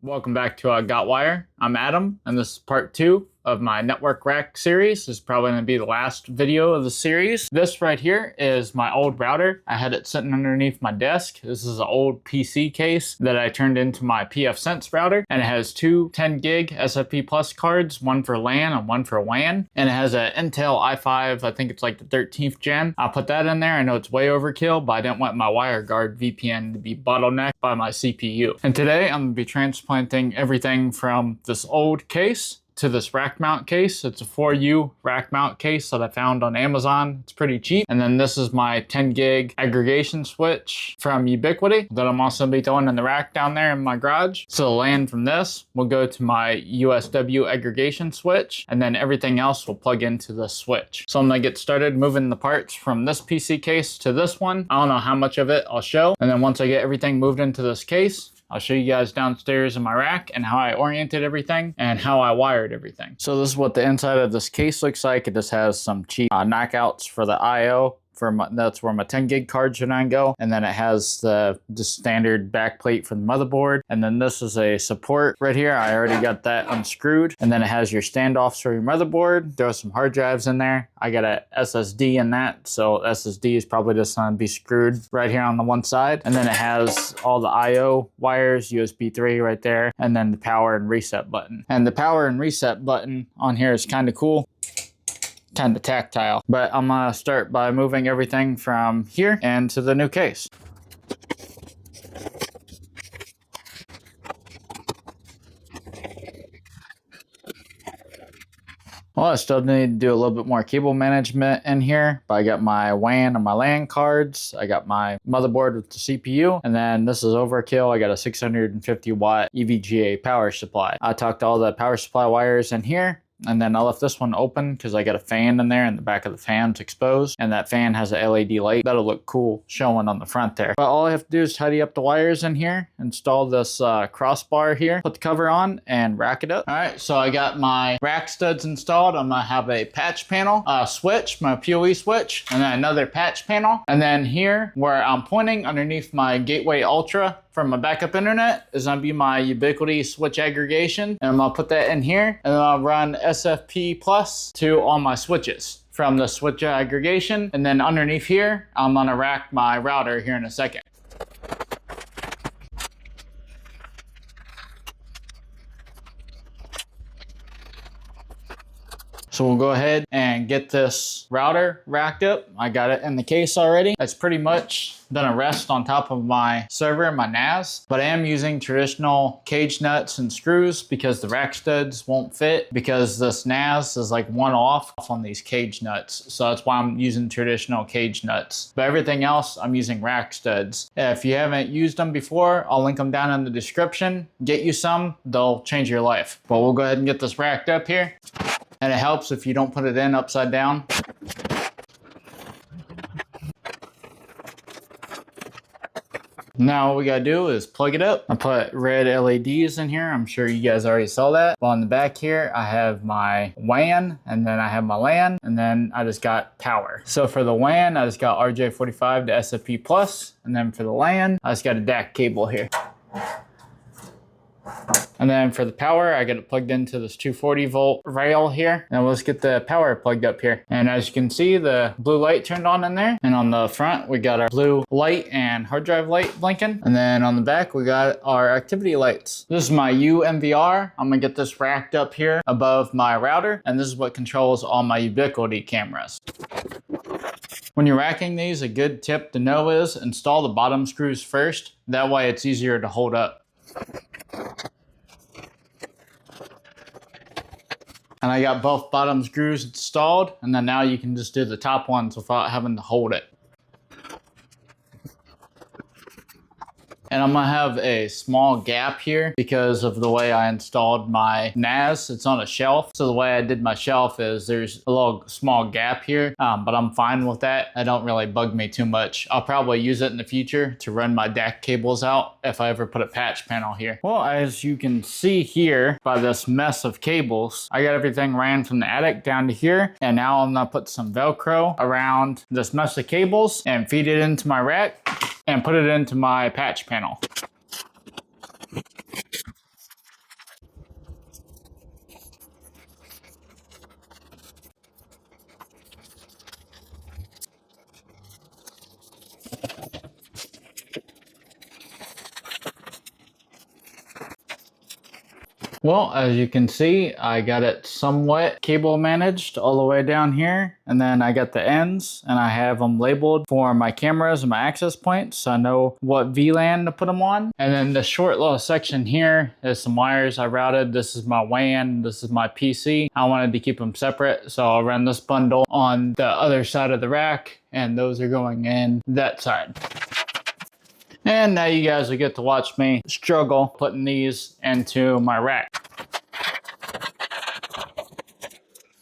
Welcome back to Got Wire. I'm Adam, and this is part 2 of my network rack series. This is probably going to be the last video of the series. This right here is my old router. I had it sitting underneath my desk. This is an old PC case that I turned into my pfSense router, and it has two 10 gig SFP Plus cards, one for LAN and one for WAN, and it has an Intel i5, I think it's like the 13th gen. I'll put that in there. I know it's way overkill, but I didn't want my WireGuard VPN to be bottlenecked by my CPU. And today I'm going to be transplanting everything from this old case to this rack mount case. It's a 4U rack mount case that I found on Amazon. It's pretty cheap. And then this is my 10 gig aggregation switch from Ubiquiti that I'm also be throwing in the rack down there in my garage. So the LAN from this will go to my USW aggregation switch, and then everything else will plug into the switch. So I'm gonna get started moving the parts from this PC case to this one. I don't know how much of it I'll show. And then once I get everything moved into this case, I'll show you guys downstairs in my rack and how I oriented everything and how I wired everything. So this is what the inside of this case looks like. It just has some cheap knockouts for the IO. That's where my 10 gig card should go. And then it has the standard back plate for the motherboard. And then this is a support right here. I already got that unscrewed. And then it has your standoffs for your motherboard. Throw some hard drives in there. I got a SSD in that. So SSD is probably just gonna be screwed right here on the one side. And then it has all the IO wires, USB 3 right there. And then the power and reset button. And the power and reset button on here is kind of cool. Kind of tactile, but I'm gonna start by moving everything from here and to the new case. Well, I still need to do a little bit more cable management in here, but I got my WAN and my LAN cards. I got my motherboard with the CPU, and then this is overkill. I got a 650 watt EVGA power supply. I tucked all the power supply wires in here. And then I left this one open because I got a fan in there and the back of the fan's exposed. And that fan has a LED light. That'll look cool showing on the front there. But all I have to do is tidy up the wires in here, install this crossbar here, put the cover on, and rack it up. All right, so I got my rack studs installed. I'm gonna have a patch panel switch, my PoE switch, and then another patch panel. And then here, where I'm pointing underneath my Gateway Ultra from my backup internet, is gonna be my Ubiquiti switch aggregation. And I'm gonna put that in here, and then I'll run SFP Plus to all my switches from the switch aggregation. And then underneath here, I'm gonna rack my router here in a second. So we'll go ahead and get this router racked up. I got it in the case already. It's pretty much gonna rest on top of my server and my NAS, but I am using traditional cage nuts and screws because the rack studs won't fit, because this NAS is like one off on these cage nuts. So that's why I'm using traditional cage nuts. But everything else, I'm using rack studs. If you haven't used them before, I'll link them down in the description. Get you some, they'll change your life. But we'll go ahead and get this racked up here. And it helps if you don't put it in upside down. Now what we gotta do is plug it up. I put red LEDs in here. I'm sure you guys already saw that. But on the back here, I have my WAN, and then I have my LAN, and then I just got power. So for the WAN, I just got RJ45 to SFP Plus, and then for the LAN, I just got a DAC cable here. And then for the power, I get it plugged into this 240 volt rail here. Now let's get the power plugged up here. And as you can see, the blue light turned on in there. And on the front, we got our blue light and hard drive light blinking. And then on the back, we got our activity lights. This is my UMVR. I'm gonna get this racked up here above my router. And this is what controls all my Ubiquiti cameras. When you're racking these, a good tip to know is install the bottom screws first. That way it's easier to hold up. And I got both bottom screws installed, and then now you can just do the top ones without having to hold it. And I'm gonna have a small gap here because of the way I installed my NAS. It's on a shelf. So the way I did my shelf is there's a little small gap here, but I'm fine with that. It don't really bug me too much. I'll probably use it in the future to run my DAC cables out if I ever put a patch panel here. Well, as you can see here by this mess of cables, I got everything ran from the attic down to here. And now I'm gonna put some Velcro around this mess of cables and feed it into my rack and put it into my patch panel. Well, as you can see, I got it somewhat cable managed all the way down here. And then I got the ends and I have them labeled for my cameras and my access points, so I know what VLAN to put them on. And then the short little section here is some wires I routed. This is my WAN, this is my PC. I wanted to keep them separate, so I'll run this bundle on the other side of the rack, and those are going in that side. And now you guys will get to watch me struggle putting these into my rack.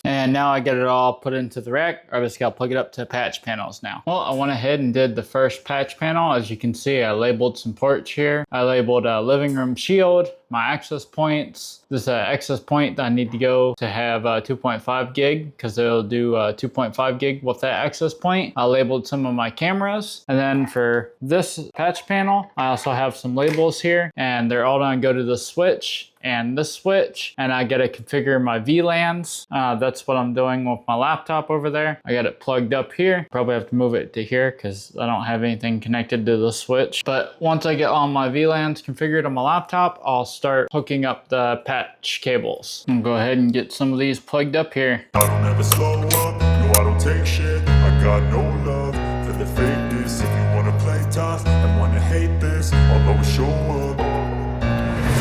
And now I get it all put into the rack. I just gotta plug it up to patch panels now. Well, I went ahead and did the first patch panel. As you can see, I labeled some ports here. I labeled a living room shield, my access points. This is an access point that I need to go to have 2.5 gig because it'll do 2.5 gig with that access point. I labeled some of my cameras. And then for this patch panel, I also have some labels here, and they're all gonna go to the switch and this switch, and I gotta configure my VLANs. That's what I'm doing with my laptop over there. I got it plugged up here. Probably have to move it to here because I don't have anything connected to the switch. But once I get all my VLANs configured on my laptop, I'll start hooking up the patch cables. I'll go ahead and get some of these plugged up here. I don't ever slow up, no I don't take shit. I got no love for the fakeness. If you wanna play tough and wanna hate this, I'll always show up.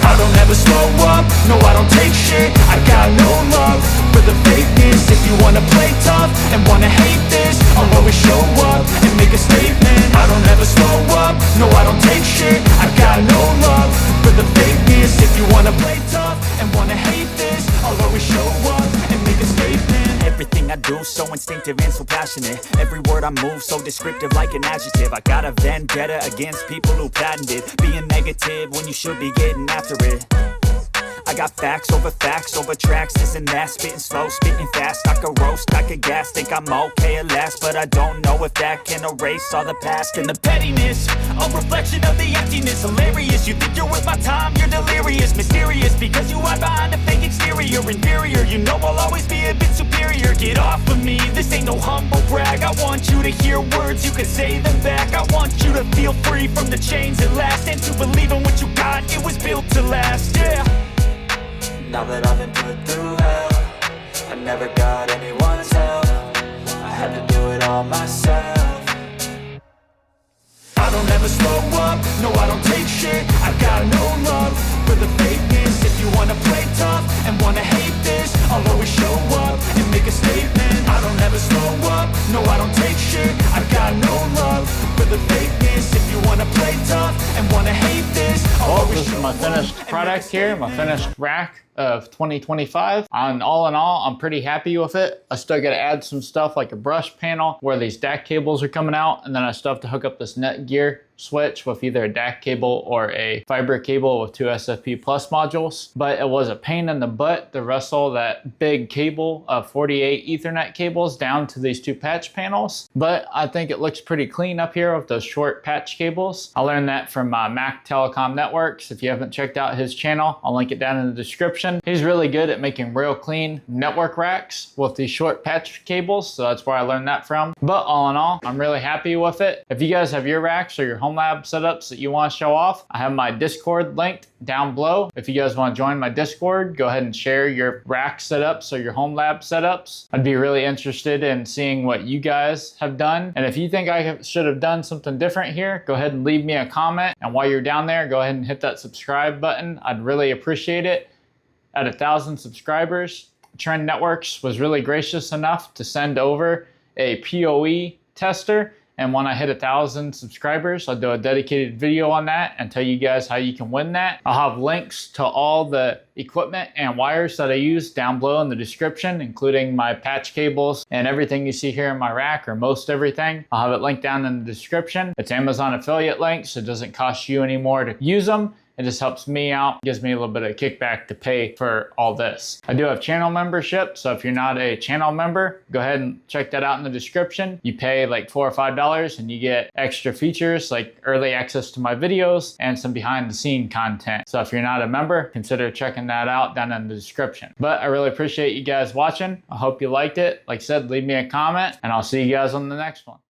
I don't ever slow up, no I don't take shit. I got no love for the fakeness. If you wanna play tough and wanna hate this, I'll always show up and make a statement. I don't ever slow up, no I don't take shit. I got no love for the fakeness. If you wanna play tough and wanna hate this, I'll always show up and make a statement. Everything I do so instinctive and so passionate. Every word I move so descriptive like an adjective. I got a vendetta against people who patented being negative when you should be getting after it. I got facts over tracks, this and that. Spitting slow, spitting fast, I could roast, I could gas. Think I'm okay at last, but I don't know if that can erase all the past. And the pettiness, a reflection of the emptiness. Hilarious, you think you're worth my time, you're delirious. Mysterious, because you hide behind a fake exterior. Inferior, you know I'll always be a bit superior. Get off of me, this ain't no humble brag. I want you to hear words, you can say them back. I want you to feel free from the chains at last, and to believe in what you got, it was built to last, yeah. Now that I've been put through hell, I never got anyone's help. I had to do it all myself. I don't ever slow up, no I don't take shit. I got no love for the fakeness. If you wanna play tough and wanna hate this, I'll always show up and make a statement. I don't ever slow up, no I don't take shit. I got no love for the fakeness. If you wanna play tough and wanna hate this, I'll always show up. This is my finished product here, my finished rack of 2025. And all in all, I'm pretty happy with it. I still gotta add some stuff like a brush panel where these DAC cables are coming out, and then I still have to hook up this Netgear switch with either a DAC cable or a fiber cable with 2 SFP plus modules. But it was a pain in the butt to wrestle that big cable of 48 Ethernet cables down to these 2 patch panels. But I think it looks pretty clean up here with those short patch cables. I learned that from MacTelecom Networks. If you haven't checked out his channel, I'll link it down in the description. He's really good at making real clean network racks with these short patch cables, so that's where I learned that from. But all in all, I'm really happy with it. If you guys have your racks or your homelab setups that you want to show off, I have my Discord linked down below. If you guys want to join my Discord, go ahead and share your rack setups or your homelab setups. I'd be really interested in seeing what you guys have done. And if you think I should have done something different here, go ahead and leave me a comment. And while you're down there, go ahead and hit that subscribe button. I'd really appreciate it. At 1,000 subscribers, Trend Networks was really gracious enough to send over a PoE tester. And when I hit 1,000 subscribers, I'll do a dedicated video on that and tell you guys how you can win that. I'll have links to all the equipment and wires that I use down below in the description, including my patch cables and everything you see here in my rack, or most everything. I'll have it linked down in the description. It's Amazon affiliate links, so it doesn't cost you any more to use them. It just helps me out, gives me a little bit of kickback to pay for all this. I do have channel membership, so if you're not a channel member, go ahead and check that out in the description. You pay like $4 or $5 and you get extra features like early access to my videos and some behind the scene content. So if you're not a member, consider checking that out down in the description. But I really appreciate you guys watching. I hope you liked it. Like I said, leave me a comment and I'll see you guys on the next one.